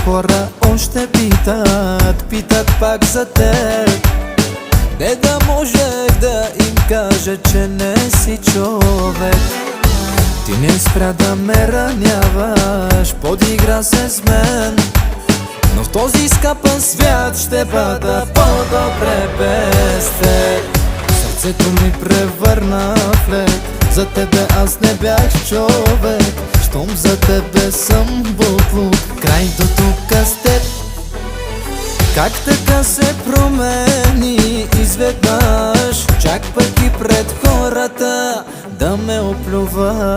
хора още питат пак за теб. Не да можех да им кажа, че не си човек. Ти не спря да ме раняваш, подигра се с мен, но в този скапан свят ще бъда по-добре без теб. Сърцето ми превърна в лед, за тебе аз не бях човек. Щом за тебе съм буклук, край до тук с теб. Как така се промени изведнъж, чак пък и пред хората да ме оплюва?